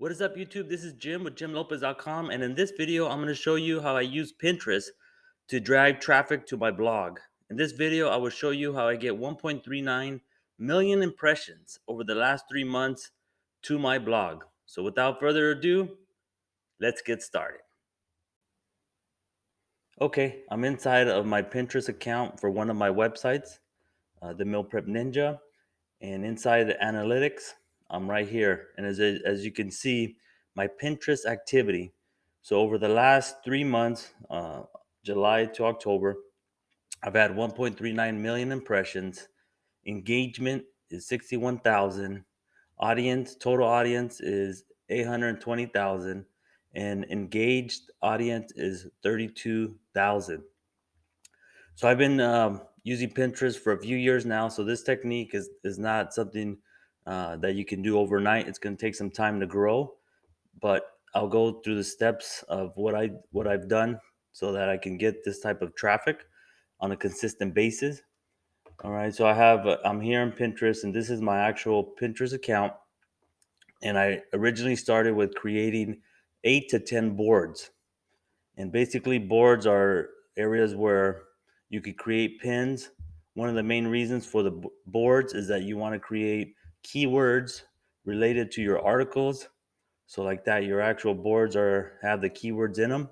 What is up, YouTube? This is Jim with JimLopez.com, and in this video, I'm going to show you how I use Pinterest to drive traffic to my blog. In this video, I will show you how I get 1.39 million impressions over the last 3 months to my blog. So without further ado, let's get started. Okay, I'm inside of my Pinterest account for one of my websites, the Meal Prep Ninja. And inside the analytics, I'm right here. And as you can see, my Pinterest activity. So over the last 3 months, July to October, I've had 1.39 million impressions. Engagement is 61,000. Total audience is 820,000. And engaged audience is 32,000. So I've been using Pinterest for a few years now. So this technique is not something that you can do overnight. It's going to take some time to grow, but I'll go through the steps of what I've done so that I can get this type of traffic on a consistent basis. All right. So I'm here in Pinterest, and this is my actual Pinterest account. And I originally started with creating 8 to 10 boards. And basically, boards are areas where you could create pins. One of the main reasons for the boards is that you want to create keywords related to your articles. So, like that, your actual boards have the keywords in them.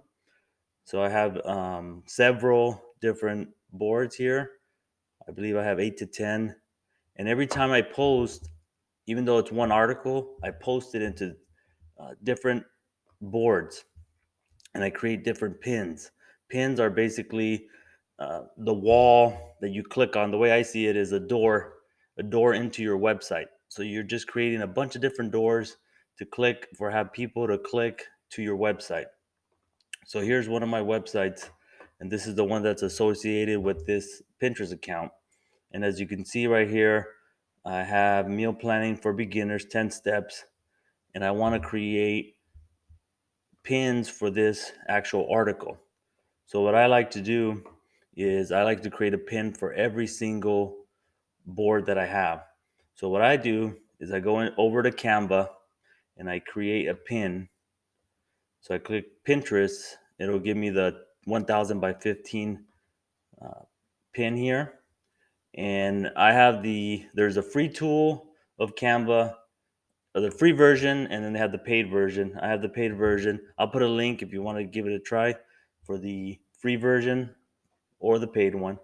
So, I have several different boards here. I believe I have 8 to 10. And every time I post, even though it's one article, I post it into different boards and I create different pins. Pins are basically the wall that you click on. The way I see it is a door into your website. So you're just creating a bunch of different doors to click for have people to click to your website. So here's one of my websites, and this is the one that's associated with this Pinterest account. And as you can see right here, I have meal planning for beginners, 10 steps, and I want to create pins for this actual article. So what I like to do is I like to create a pin for every single board that I have. So what I do is I go over to Canva and I create a pin. So I click Pinterest, it'll give me the 1000 by 15 uh, pin here. And there's a free tool of Canva, the free version, and then they have the paid version. I have the paid version. I'll put a link if you want to give it a try for the free version or the paid one.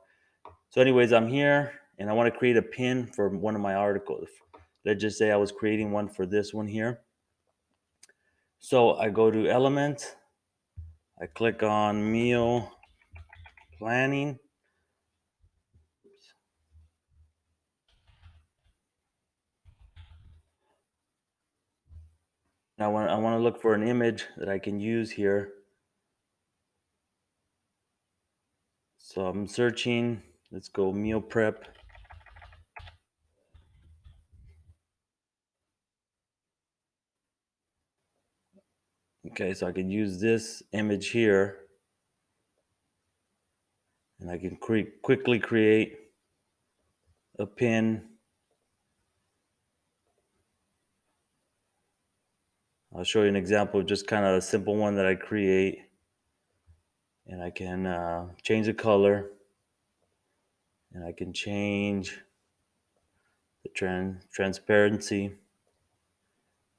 So, anyways, I'm here and I want to create a pin for one of my articles. Let's just say I was creating one for this one here. So I go to Element, I click on Meal Planning. I want to look for an image that I can use here. So I'm searching. Let's go meal prep. Okay, so I can use this image here, and I can quickly create a pin. I'll show you an example of just kind of a simple one that I create, and I can change the color, and I can change the transparency.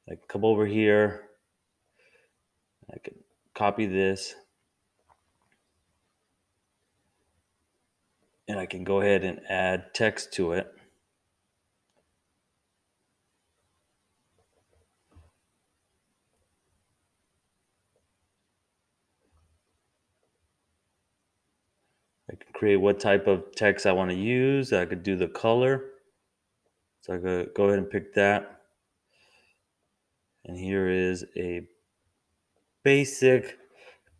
I can come over here, I can copy this, and I can go ahead and add text to it. I can create what type of text I want to use. I could do the color. So I could go ahead and pick that. And here is a basic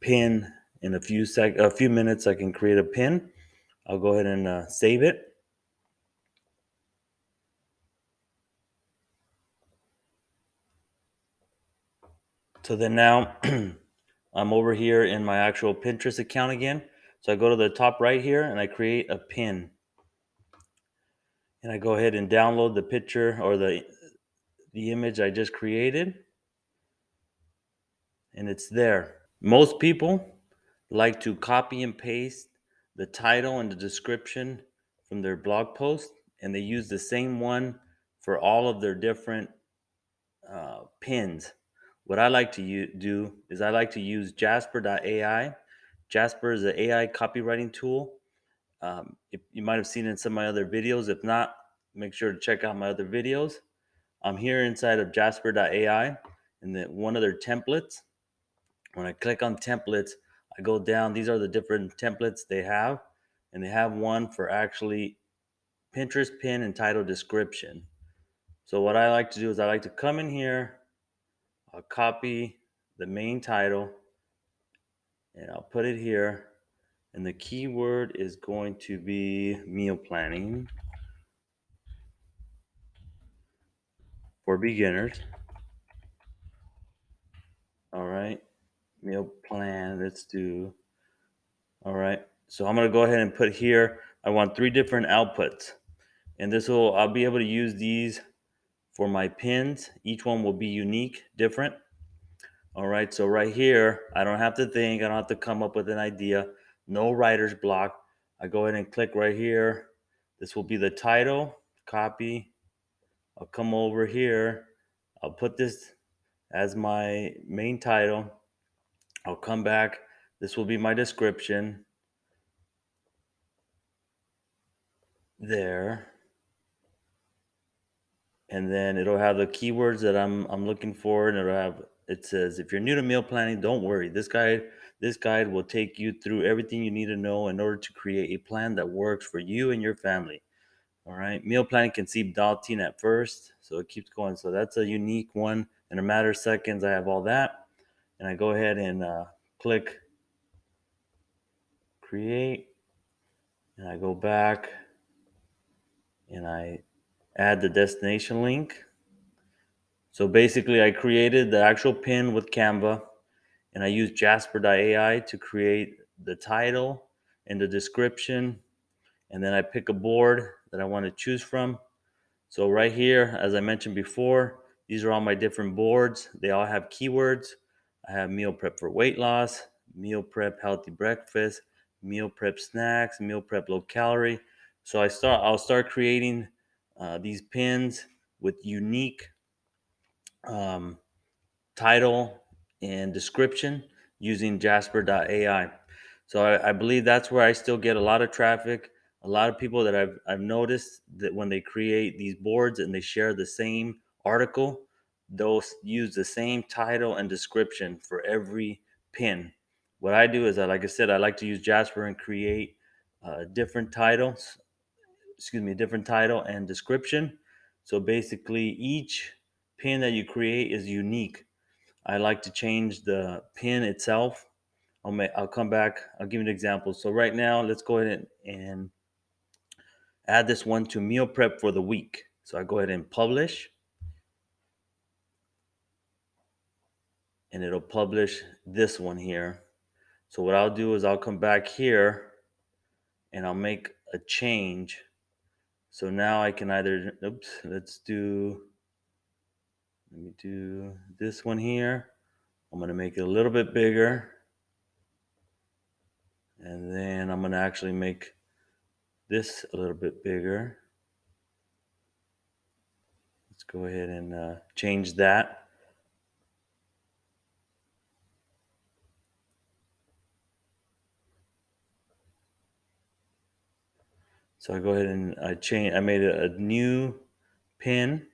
pin. In a few minutes, I can create a pin. I'll go ahead and save it. So then now I'm over here in my actual Pinterest account again. So I go to the top right here and I create a pin. And I go ahead and download the picture or the image I just created. and it's there. Most people like to copy and paste the title and the description from their blog post, and they use the same one for all of their different pins. What I like to do is I like to use Jasper.ai. Jasper is an AI copywriting tool. If you might have seen it in some of my other videos. If not, make sure to check out my other videos. I'm here inside of Jasper.ai, and then one of their templates. When I click on templates, I go down. These are the different templates they have, and they have one for actually Pinterest pin and title description. So what I like to do is I like to come in here, I'll copy the main title, and I'll put it here. And the keyword is going to be meal planning for beginners. All right, meal plan. Let's do. All right. So I'm gonna go ahead and put here. I want three different outputs, and I'll be able to use these for my pins. Each one will be unique, different. All right. So right here, I don't have to think. I don't have to come up with an idea. No writer's block. I go ahead and click right here. This will be the title. Copy. I'll come over here. I'll put this as my main title. I'll come back. This will be my description. There. And then it'll have the keywords that I'm looking for, and it says, if you're new to meal planning, don't worry. This guide will take you through everything you need to know in order to create a plan that works for you and your family. All right. Meal planning can seem daunting at first, so it keeps going. So that's a unique one. In a matter of seconds, I have all that, and I go ahead and click create, and I go back and I add the destination link. So basically, I created the actual pin with Canva, and I used Jasper.ai to create the title and the description. And then I pick a board that I want to choose from. So right here, as I mentioned before, these are all my different boards. They all have keywords. I have meal prep for weight loss, meal prep healthy breakfast, meal prep snacks, meal prep low calorie. So I'll start creating these pins with unique um, title and description using Jasper.ai. So I believe that's where I still get a lot of traffic. A lot of people that I've noticed that when they create these boards and they share the same article, they'll use the same title and description for every pin. What I do is, like I said, I like to use Jasper and create different titles, different title and description. So basically, each pin that you create is unique. I like to change the pin itself. I'll come back. I'll give you an example. So right now, let's go ahead and add this one to meal prep for the week. So I go ahead and publish, and it'll publish this one here. So what I'll do is I'll come back here and I'll make a change. So now I can either, oops, let me do this one here. I'm going to make it a little bit bigger. And then I'm going to actually make this a little bit bigger. Let's go ahead and change that. So I go ahead and I made a new pin.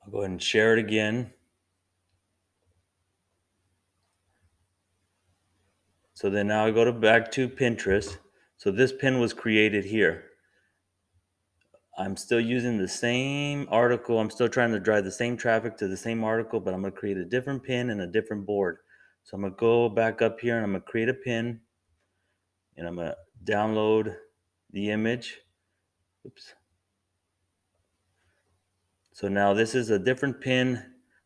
I'll go ahead and share it again. So then now I go back to Pinterest. So this pin was created here. I'm still using the same article. I'm still trying to drive the same traffic to the same article, but I'm going to create a different pin and a different board. So I'm going to go back up here and I'm going to create a pin, and I'm going to download the image. Oops. So now this is a different pin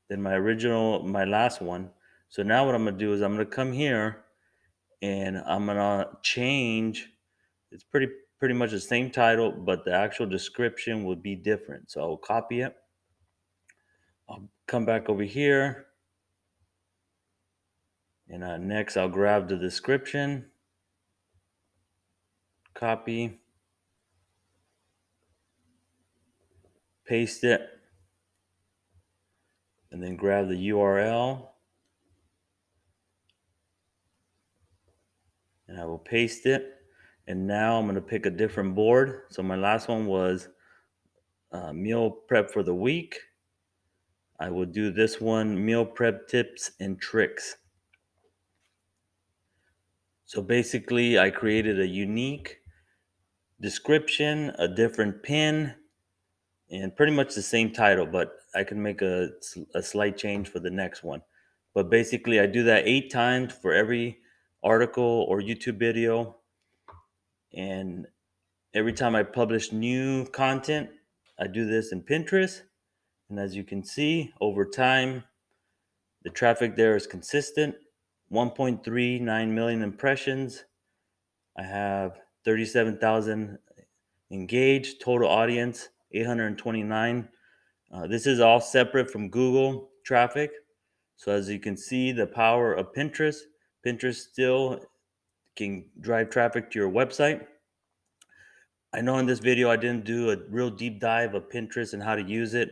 than my last one. So now what I'm going to do is I'm going to come here and I'm going to change. It's pretty much the same title, but the actual description will be different. So I'll copy it. I'll come back over here. And next, I'll grab the description, copy, paste it, and then grab the URL, and I will paste it. And now I'm going to pick a different board. So my last one was meal prep for the week. I will do this one, meal prep tips and tricks. So basically, I created a unique description, a different pin, and pretty much the same title, but I can make a slight change for the next one. But basically, I do that 8 times for every article or YouTube video. And every time I publish new content, I do this in Pinterest. And as you can see, over time, the traffic there is consistent. 1.39 million impressions. I have 37,000 engaged, total audience 829. This is all separate from Google traffic. So as you can see, the power of Pinterest. Pinterest still can drive traffic to your website. I know in this video I didn't do a real deep dive of Pinterest and how to use it.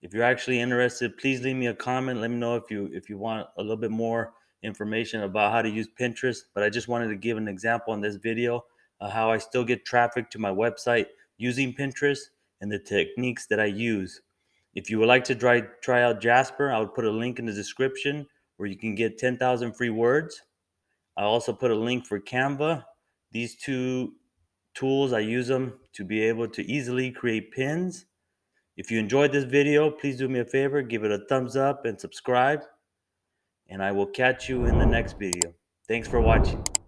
If you're actually interested, please leave me a comment. Let me know if you want a little bit more information about how to use Pinterest. But I just wanted to give an example in this video of how I still get traffic to my website using Pinterest and the techniques that I use. If you would like to try out Jasper, I would put a link in the description where you can get 10,000 free words. I also put a link for Canva. These two tools, I use them to be able to easily create pins. If you enjoyed this video, please do me a favor, give it a thumbs up and subscribe. And I will catch you in the next video. Thanks for watching.